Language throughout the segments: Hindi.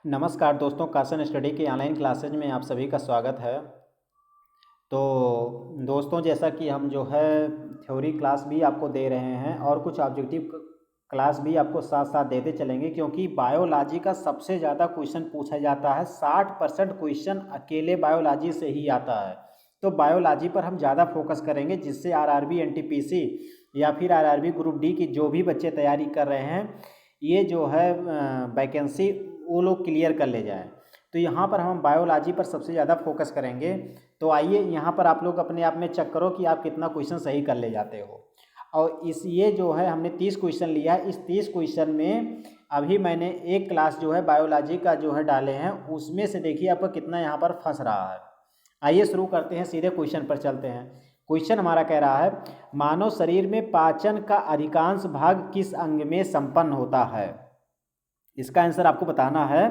नमस्कार दोस्तों, कासन स्टडी के ऑनलाइन क्लासेज में आप सभी का स्वागत है। तो दोस्तों, जैसा कि हम जो है थ्योरी क्लास भी आपको दे रहे हैं और कुछ ऑब्जेक्टिव क्लास भी आपको साथ साथ देते चलेंगे, क्योंकि बायोलॉजी का सबसे ज़्यादा क्वेश्चन पूछा जाता है। 60% क्वेश्चन अकेले बायोलॉजी से ही आता है। तो बायोलॉजी पर हम ज़्यादा फोकस करेंगे, जिससे आरआरबी, एनटीपीसी या फिर आरआरबी ग्रुप डी की जो भी बच्चे तैयारी कर रहे हैं, ये जो है वैकेंसी वो लोग क्लियर कर ले जाएं। तो यहाँ पर हम बायोलॉजी पर सबसे ज़्यादा फोकस करेंगे। तो आइए यहाँ पर आप लोग अपने आप में चेक करो कि आप कितना क्वेश्चन सही कर ले जाते हो। और ये जो है हमने 30 क्वेश्चन लिया है। इस 30 क्वेश्चन में अभी मैंने एक क्लास जो है बायोलॉजी का जो है डाले हैं, उसमें से देखिए आपका कितना यहाँ पर फंस रहा है। आइए शुरू करते हैं, सीधे क्वेश्चन पर चलते हैं। क्वेश्चन हमारा कह रहा है, मानव शरीर में पाचन का अधिकांश भाग किस अंग में संपन्न होता है। इसका आंसर आपको बताना है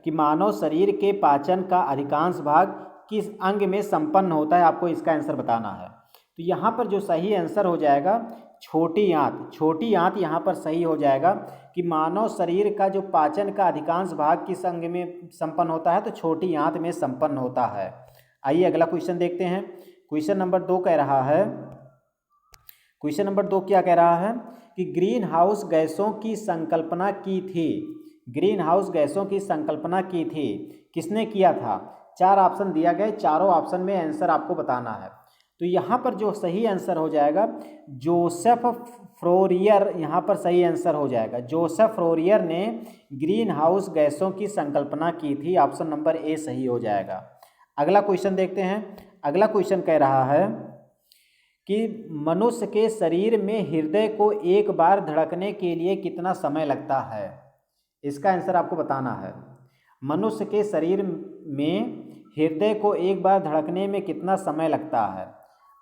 कि मानव शरीर के पाचन का अधिकांश भाग किस अंग में संपन्न होता है। आपको इसका आंसर बताना है। तो यहाँ पर जो सही आंसर हो जाएगा छोटी आंत। छोटी आंत यहाँ पर सही हो जाएगा कि मानव शरीर का जो पाचन का अधिकांश भाग किस अंग में संपन्न होता है, तो छोटी आंत में संपन्न होता है। आइए अगला क्वेश्चन देखते हैं। क्वेश्चन नंबर 2 कह रहा है, क्वेश्चन नंबर 2 क्या कह रहा है कि ग्रीन हाउस गैसों की संकल्पना की थी। ग्रीन हाउस गैसों की संकल्पना की थी, किसने किया था। 4 ऑप्शन दिया गया, चारों ऑप्शन में आंसर आपको बताना है। तो यहाँ पर जो सही आंसर हो जाएगा जोसेफ फ्रोरियर, यहाँ पर सही आंसर हो जाएगा। जोसेफ फ्रोरियर ने ग्रीन हाउस गैसों की संकल्पना की थी। ऑप्शन नंबर ए सही हो जाएगा। अगला क्वेश्चन देखते हैं। अगला क्वेश्चन कह रहा है कि मनुष्य के शरीर में हृदय को एक बार धड़कने के लिए कितना समय लगता है। इसका आंसर आपको बताना है। मनुष्य के शरीर में हृदय को एक बार धड़कने में कितना समय लगता है।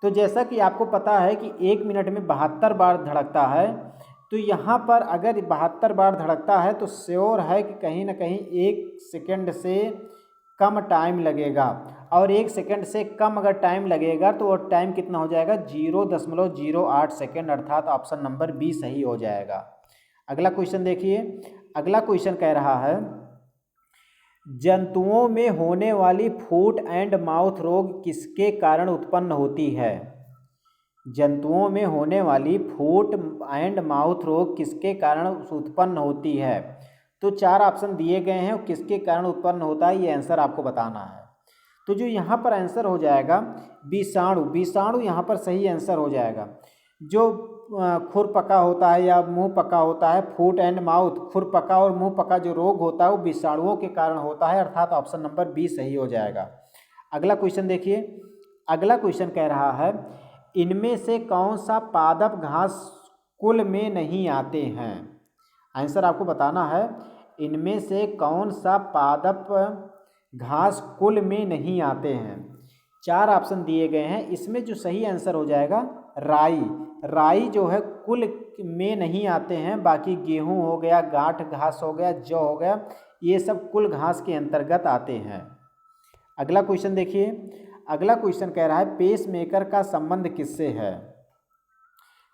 तो जैसा कि आपको पता है कि 1 मिनट में 72 बार धड़कता है। तो यहाँ पर अगर 72 बार धड़कता है तो श्योर है कि कहीं ना कहीं 1 सेकंड से कम टाइम लगेगा। और 1 सेकंड से कम अगर टाइम लगेगा तो वो टाइम कितना हो जाएगा, 0.08 सेकंड, अर्थात ऑप्शन नंबर बी सही हो जाएगा। अगला क्वेश्चन देखिए। अगला क्वेश्चन कह रहा है, जंतुओं में होने वाली फूट एंड माउथ रोग किसके कारण उत्पन्न होती है। जंतुओं में होने वाली फूट एंड माउथ रोग किसके कारण उत्पन्न होती है। तो 4 ऑप्शन दिए गए हैं, किसके कारण उत्पन्न होता है, ये आंसर आपको बताना है। तो जो यहाँ पर आंसर हो जाएगा विषाणु। विषाणु यहाँ पर सही आंसर हो जाएगा। जो खुर पका होता है या मुंह पका होता है, फूट एंड माउथ, खुर पका और मुंह पका जो रोग होता है वो विषाणुओं के कारण होता है, अर्थात ऑप्शन नंबर बी सही हो जाएगा। अगला क्वेश्चन देखिए। अगला क्वेश्चन कह रहा है, इनमें से कौन सा पादप घास कुल में नहीं आते हैं। आंसर आपको बताना है, इनमें से कौन सा पादप घास कुल में नहीं आते हैं। 4 ऑप्शन दिए गए हैं, इसमें जो सही आंसर हो जाएगा राई। राई जो है कुल में नहीं आते हैं, बाकी गेहूं हो गया, गांठ घास हो गया, जौ हो गया, ये सब कुल घास के अंतर्गत आते हैं। अगला क्वेश्चन देखिए। अगला क्वेश्चन कह रहा है, पेस मेकर का संबंध किससे है।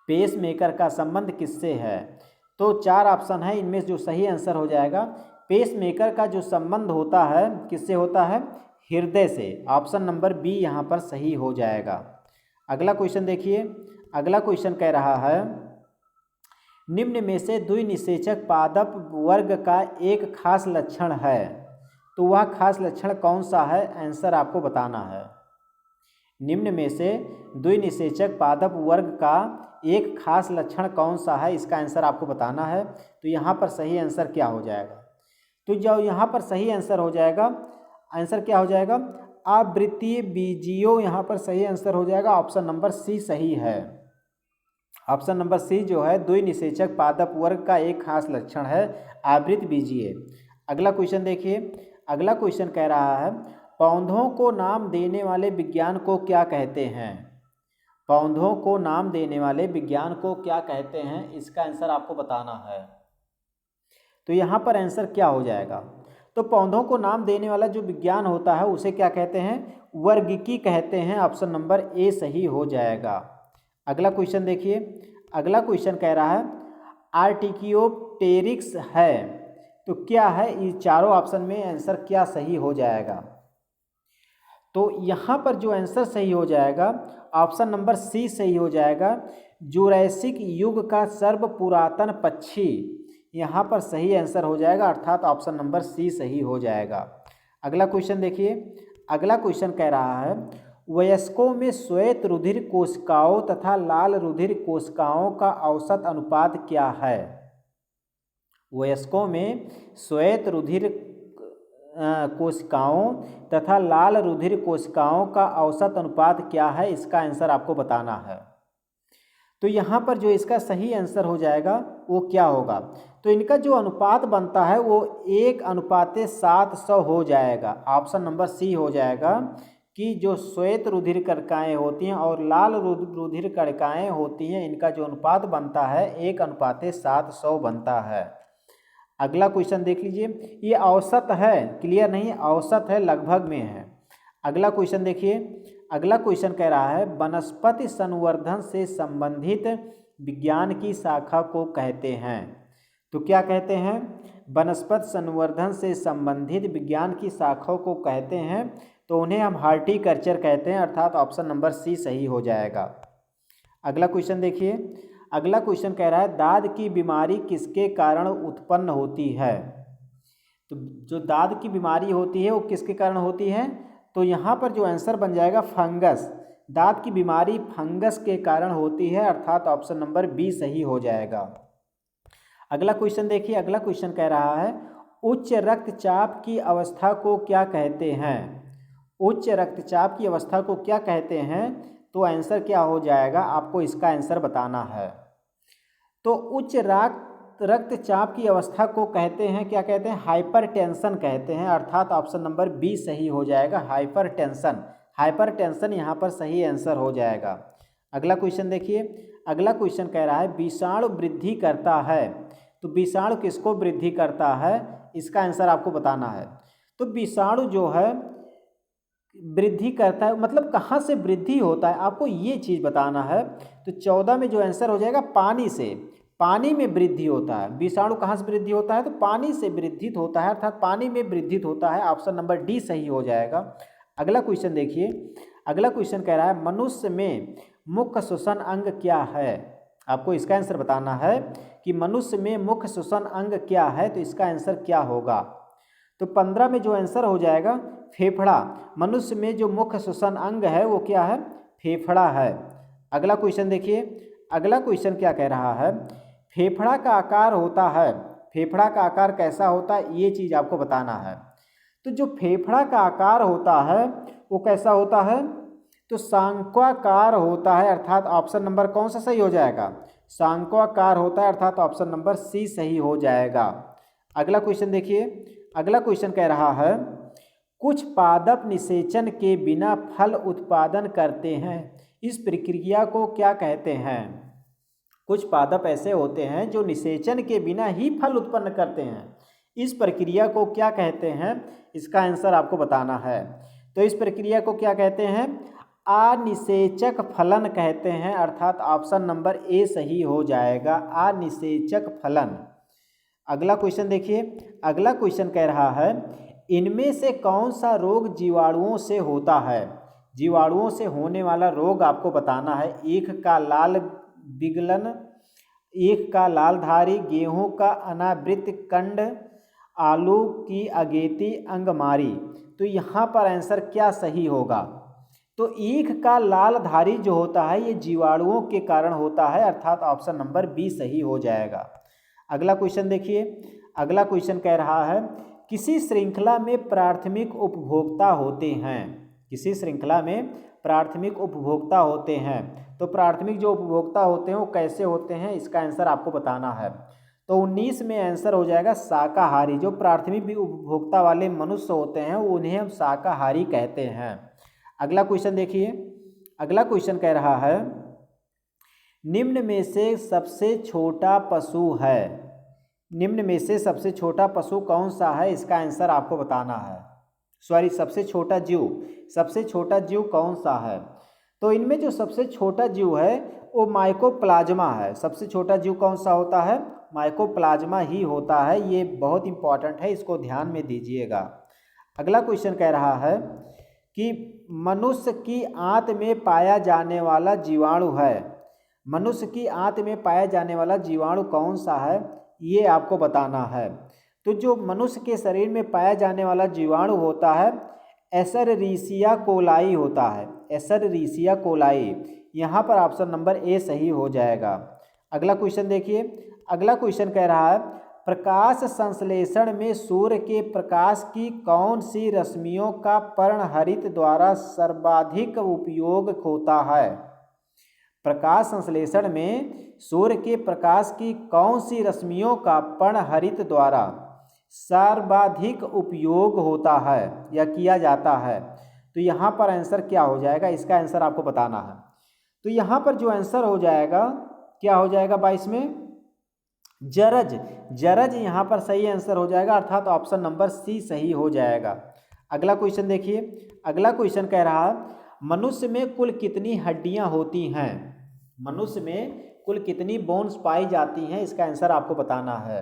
पेस मेकर का संबंध किससे है। तो 4 ऑप्शन है, इनमें जो सही आंसर हो जाएगा पेस मेकर का जो संबंध होता है किससे होता है, हृदय से। ऑप्शन नंबर बी यहाँ पर सही हो जाएगा। अगला क्वेश्चन देखिए। अगला क्वेश्चन कह रहा है, निम्न में से द्विनिषेचक पादप वर्ग का एक खास लक्षण है। तो वह खास लक्षण कौन सा है, आंसर आपको बताना है। निम्न में से द्विनिषेचक पादप वर्ग का एक खास लक्षण कौन सा है, इसका आंसर आपको बताना है। तो यहाँ पर सही आंसर क्या हो जाएगा। तो जो यहाँ पर सही आंसर हो जाएगा, आंसर क्या हो जाएगा, आवृत्तीय बीजियो, यहाँ पर सही आंसर हो जाएगा। ऑप्शन नंबर सी सही है। ऑप्शन नंबर सी जो है द्विनिषेचक पादप वर्ग का एक खास लक्षण है आवृत बीजीय। अगला क्वेश्चन देखिए। अगला क्वेश्चन कह रहा है, पौधों को नाम देने वाले विज्ञान को क्या कहते हैं। पौधों को नाम देने वाले विज्ञान को क्या कहते हैं, इसका आंसर आपको बताना है। तो यहाँ पर आंसर क्या हो जाएगा, तो पौधों को नाम देने वाला जो विज्ञान होता है उसे क्या कहते हैं, वर्गिकी कहते हैं। ऑप्शन नंबर ए सही हो जाएगा। अगला क्वेश्चन देखिए। अगला क्वेश्चन कह रहा है, आर्टिक्योप्टेरिक्स है तो क्या है, ये चारों ऑप्शन में आंसर क्या सही हो जाएगा? तो यहाँ पर जो आंसर सही हो जाएगा ऑप्शन नंबर सी सही हो जाएगा। जुरैसिक युग का सर्व पुरातन पक्षी, यहाँ पर सही आंसर हो जाएगा, अर्थात ऑप्शन नंबर सी सही हो जाएगा। अगला क्वेश्चन देखिए। अगला क्वेश्चन कह रहा है वयस्कों में श्वेत रुधिर कोशिकाओं तथा लाल रुधिर कोशिकाओं का औसत अनुपात क्या है? वयस्कों में श्वेत रुधिर कोशिकाओं तथा लाल रुधिर कोशिकाओं का औसत अनुपात क्या है, इसका आंसर आपको बताना है। तो यहाँ पर जो इसका सही आंसर हो जाएगा वो क्या होगा? तो इनका जो अनुपात बनता है वो 1:700 हो जाएगा। ऑप्शन नंबर सी हो जाएगा कि जो श्वेत रुधिर कणिकाएँ होती हैं और लाल रुधिर कणिकाएँ होती हैं, इनका जो अनुपात बनता है 1:700 बनता है। अगला क्वेश्चन देख लीजिए। ये औसत है, क्लियर नहीं, औसत है, लगभग में है। अगला क्वेश्चन देखिए। अगला क्वेश्चन कह रहा है वनस्पति संवर्धन से संबंधित विज्ञान की शाखा को कहते हैं। तो क्या कहते हैं? वनस्पति संवर्धन से संबंधित विज्ञान की शाखाओं को कहते हैं, तो उन्हें हम हार्टिकल्चर कहते हैं, अर्थात ऑप्शन नंबर सी सही हो जाएगा। अगला क्वेश्चन देखिए। अगला क्वेश्चन कह रहा है दाद की बीमारी किसके कारण उत्पन्न होती है? तो जो दाद की बीमारी होती है वो किसके कारण होती है? तो यहाँ पर जो आंसर बन जाएगा फंगस। दाद की बीमारी फंगस के कारण होती है, अर्थात ऑप्शन नंबर बी सही हो जाएगा। अगला क्वेश्चन देखिए। अगला क्वेश्चन कह रहा है उच्च रक्तचाप की अवस्था को क्या कहते हैं? उच्च रक्तचाप की अवस्था को क्या कहते हैं? तो आंसर क्या हो जाएगा, आपको इसका आंसर बताना है। तो उच्च रक्तचाप की अवस्था को कहते हैं, क्या कहते हैं? हाइपरटेंशन कहते हैं, अर्थात ऑप्शन नंबर बी सही हो जाएगा, हाइपरटेंशन। हाइपरटेंशन यहाँ पर सही आंसर हो जाएगा। अगला क्वेश्चन देखिए। अगला क्वेश्चन कह रहा है विषाणु वृद्धि करता है। तो विषाणु किसको वृद्धि करता है, इसका आंसर आपको बताना है। तो विषाणु जो है वृद्धि करता है, मतलब कहाँ से वृद्धि होता है, आपको ये चीज़ बताना है। तो 14 में जो आंसर हो जाएगा पानी से, पानी में वृद्धि होता है। विषाणु कहाँ से वृद्धि होता है? तो पानी से वृद्धित होता है, अर्थात पानी में वृद्धित होता है, ऑप्शन नंबर डी सही हो जाएगा। अगला क्वेश्चन देखिए। अगला क्वेश्चन कह रहा है मनुष्य में मुख्य श्वसन अंग क्या है? आपको इसका आंसर बताना है कि मनुष्य में मुख्य श्वसन अंग क्या है, तो इसका आंसर क्या होगा? तो 15 में जो आंसर हो जाएगा फेफड़ा। मनुष्य में जो मुख्य श्वसन अंग है वो क्या है? फेफड़ा है। अगला क्वेश्चन देखिए। अगला क्वेश्चन क्या कह रहा है फेफड़ा का आकार होता है, फेफड़ा का आकार कैसा होता है, ये चीज़ आपको बताना है। तो जो फेफड़ा का आकार होता है वो कैसा होता है? तो शंक्वाकार होता है, अर्थात ऑप्शन नंबर कौन सा सही हो जाएगा? शंक्वाकार होता है, अर्थात ऑप्शन नंबर सी सही हो जाएगा। अगला क्वेश्चन देखिए। अगला क्वेश्चन कह रहा है कुछ पादप निषेचन के बिना फल उत्पादन करते हैं, इस प्रक्रिया को क्या कहते हैं? कुछ पादप ऐसे होते हैं जो निषेचन के बिना ही फल उत्पन्न करते हैं, इस प्रक्रिया को क्या कहते हैं? इसका आंसर आपको बताना है। तो इस प्रक्रिया को क्या कहते हैं? अनिषेचक फलन कहते हैं, अर्थात ऑप्शन नंबर ए सही हो जाएगा, अनिषेचक फलन। अगला क्वेश्चन देखिए। अगला क्वेश्चन कह रहा है इनमें से कौन सा रोग जीवाणुओं से होता है? जीवाणुओं से होने वाला रोग आपको बताना है। ईख का लाल विगलन, ईख का लालधारी, गेहूं का अनावृत कंड, आलू की अगेती अंगमारी। तो यहाँ पर आंसर क्या सही होगा? तो ईख का लालधारी जो होता है ये जीवाणुओं के कारण होता है, अर्थात ऑप्शन नंबर बी सही हो जाएगा। अगला क्वेश्चन देखिए। अगला क्वेश्चन कह रहा है किसी श्रृंखला में प्राथमिक उपभोक्ता होते हैं, किसी श्रृंखला में प्राथमिक उपभोक्ता होते हैं, तो प्राथमिक जो उपभोक्ता होते हैं वो कैसे होते हैं, इसका आंसर आपको बताना है। तो 19 में आंसर हो जाएगा शाकाहारी। जो प्राथमिक भी उपभोक्ता वाले मनुष्य होते हैं उन्हें हम शाकाहारी कहते हैं। अगला क्वेश्चन देखिए। अगला क्वेश्चन कह रहा है निम्न में से सबसे छोटा पशु है, निम्न में से सबसे छोटा पशु कौन सा है, इसका आंसर आपको बताना है। सॉरी, सबसे छोटा जीव, सबसे छोटा जीव कौन सा है? तो इनमें जो सबसे छोटा जीव है वो माइकोप्लाज्मा है। सबसे छोटा जीव कौन सा होता है? माइकोप्लाज्मा ही होता है। ये बहुत इंपॉर्टेंट है, इसको ध्यान में दीजिएगा। अगला क्वेश्चन कह रहा है कि मनुष्य की आंत में पाया जाने वाला जीवाणु है। मनुष्य की आंत में पाया जाने वाला जीवाणु कौन सा है, ये आपको बताना है। तो जो मनुष्य के शरीर में पाया जाने वाला जीवाणु होता है एसररीसिया कोलाई होता है, एसररीसिया कोलाई। यहाँ पर ऑप्शन नंबर ए सही हो जाएगा। अगला क्वेश्चन देखिए। अगला क्वेश्चन कह रहा है प्रकाश संश्लेषण में सूर्य के प्रकाश की कौन सी रश्मियों का पर्णहरित द्वारा सर्वाधिक उपयोग होता है। प्रकाश संश्लेषण में सूर्य के प्रकाश की कौन सी रश्मियों का पर्णहरित द्वारा सर्वाधिक उपयोग होता है या किया जाता है। तो यहाँ पर आंसर क्या हो जाएगा, इसका आंसर आपको बताना है। तो यहाँ पर जो आंसर हो जाएगा क्या हो जाएगा 22 में, जरज। जरज यहाँ पर सही आंसर हो जाएगा, अर्थात ऑप्शन नंबर सी सही हो जाएगा। अगला क्वेश्चन देखिए। अगला क्वेश्चन कह रहा है मनुष्य में कुल कितनी हड्डियाँ होती हैं। मनुष्य में कुल कितनी बोन्स पाई जाती हैं, इसका आंसर आपको बताना है।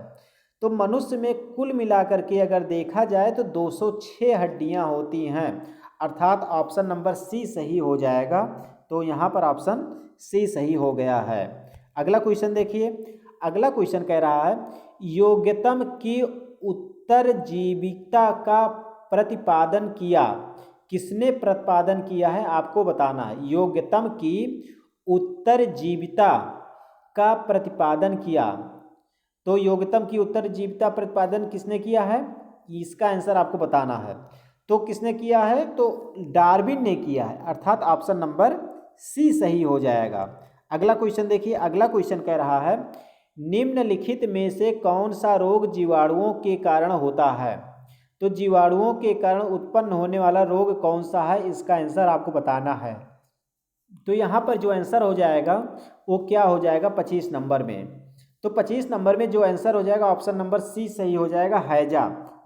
तो मनुष्य में कुल मिलाकर के अगर देखा जाए तो 206 हड्डियाँ होती हैं, अर्थात ऑप्शन नंबर सी सही हो जाएगा। तो यहाँ पर ऑप्शन सी सही हो गया है। अगला क्वेश्चन देखिए। अगला क्वेश्चन कह रहा है योग्यतम की उत्तरजीविता का प्रतिपादन किया। किसने प्रतिपादन किया है आपको बताना है। योग्यतम की उत्तरजीविता का प्रतिपादन किया। तो योग्यतम की उत्तरजीविता प्रतिपादन किसने किया है, इसका आंसर आपको बताना है। तो किसने किया है, तो डार्विन ने किया है, अर्थात ऑप्शन नंबर सी सही हो जाएगा। अगला क्वेश्चन देखिए। अगला क्वेश्चन कह रहा है निम्नलिखित में से कौन सा रोग जीवाणुओं के कारण होता है। तो जीवाणुओं के कारण उत्पन्न होने वाला रोग कौन सा है, इसका आंसर आपको बताना है। तो यहाँ पर जो आंसर हो जाएगा वो क्या हो जाएगा 25 नंबर में। तो 25 नंबर में जो आंसर हो जाएगा ऑप्शन नंबर सी सही हो जाएगा, हैजा।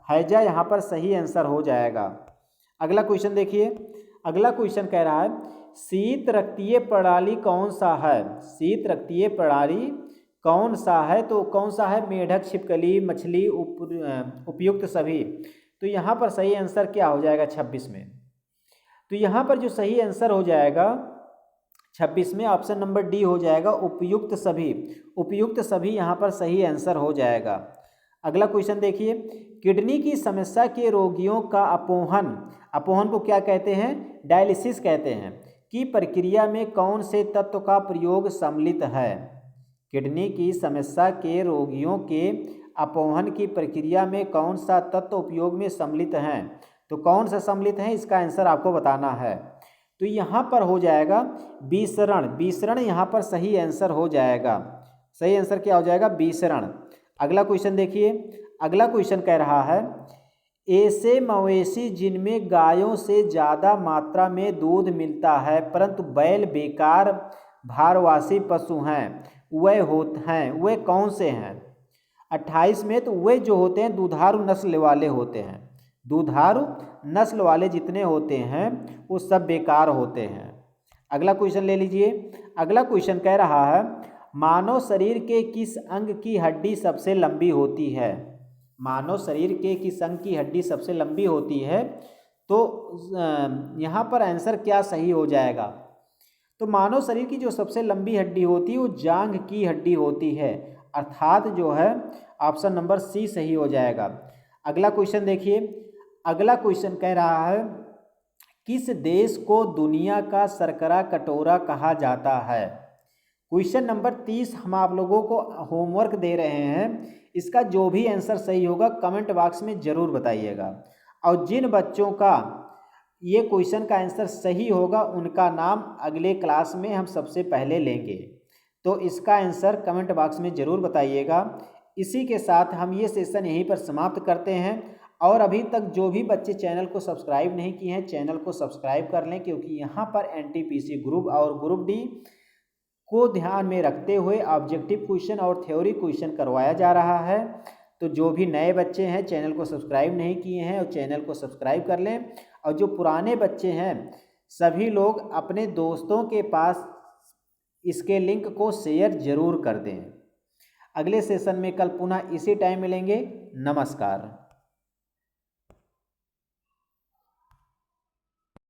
हैजा यहाँ पर सही आंसर हो जाएगा। अगला क्वेश्चन देखिए। अगला क्वेश्चन कह रहा है शीत रक्तीय प्रणाली कौन सा है। शीत रक्तीय प्रणाली कौन सा है, तो कौन सा है, मेढक, छिपकली, मछली, उपयुक्त सभी। तो यहाँ पर सही आंसर क्या हो जाएगा 26 में। तो यहाँ पर जो सही आंसर हो जाएगा 26 में ऑप्शन नंबर डी हो जाएगा, उपयुक्त सभी। उपयुक्त सभी यहाँ पर सही आंसर हो जाएगा। अगला क्वेश्चन देखिए। किडनी की समस्या के रोगियों का अपोहन, अपोहन को क्या कहते हैं, डायलिसिस कहते हैं, की प्रक्रिया में कौन से तत्व का प्रयोग सम्मिलित है। किडनी की समस्या के रोगियों के अपोहन की प्रक्रिया में कौन सा तत्व उपयोग में सम्मिलित हैं। तो कौन सा सम्मिलित है, इसका आंसर आपको बताना है। तो यहाँ पर हो जाएगा विसरण। विसरण यहाँ पर सही आंसर हो जाएगा। सही आंसर क्या हो जाएगा, विसरण। अगला क्वेश्चन देखिए। अगला क्वेश्चन कह रहा है ऐसे मवेशी जिनमें गायों से ज़्यादा मात्रा में दूध मिलता है परंतु बैल बेकार भारवासी पशु हैं, वे कौन से हैं। 28 में तो वे जो होते हैं दुधारू नस्ल वाले होते हैं। दुधारू नस्ल वाले जितने होते हैं वो सब बेकार होते हैं। अगला क्वेश्चन ले लीजिए। अगला क्वेश्चन कह रहा है मानव शरीर के किस अंग की हड्डी सबसे लंबी होती है। मानव शरीर के किस अंग की हड्डी सबसे लंबी होती है। तो यहाँ पर आंसर क्या सही हो जाएगा, तो मानव शरीर की जो सबसे लंबी हड्डी होती है वो जांघ की हड्डी होती है, अर्थात जो है ऑप्शन नंबर सी सही हो जाएगा। अगला क्वेश्चन देखिए। अगला क्वेश्चन कह रहा है किस देश को दुनिया का शर्करा कटोरा कहा जाता है। क्वेश्चन नंबर 30 हम आप लोगों को होमवर्क दे रहे हैं, इसका जो भी आंसर सही होगा कमेंट बॉक्स में ज़रूर बताइएगा। और जिन बच्चों का ये क्वेश्चन का आंसर सही होगा उनका नाम अगले क्लास में हम सबसे पहले लेंगे। तो इसका आंसर कमेंट बॉक्स में ज़रूर बताइएगा। इसी के साथ हम ये सेशन यहीं पर समाप्त करते हैं। और अभी तक जो भी बच्चे चैनल को सब्सक्राइब नहीं किए हैं चैनल को सब्सक्राइब कर लें, क्योंकि यहाँ पर एनटीपीसी ग्रुप और ग्रुप डी को ध्यान में रखते हुए ऑब्जेक्टिव क्वेश्चन और थ्योरी क्वेश्चन करवाया जा रहा है। तो जो भी नए बच्चे हैं चैनल को सब्सक्राइब नहीं किए हैं और चैनल को सब्सक्राइब कर लें। और जो पुराने बच्चे हैं सभी लोग अपने दोस्तों के पास इसके लिंक को शेयर ज़रूर कर दें। अगले सेशन में कल पुनः इसी टाइम मिलेंगे। नमस्कार।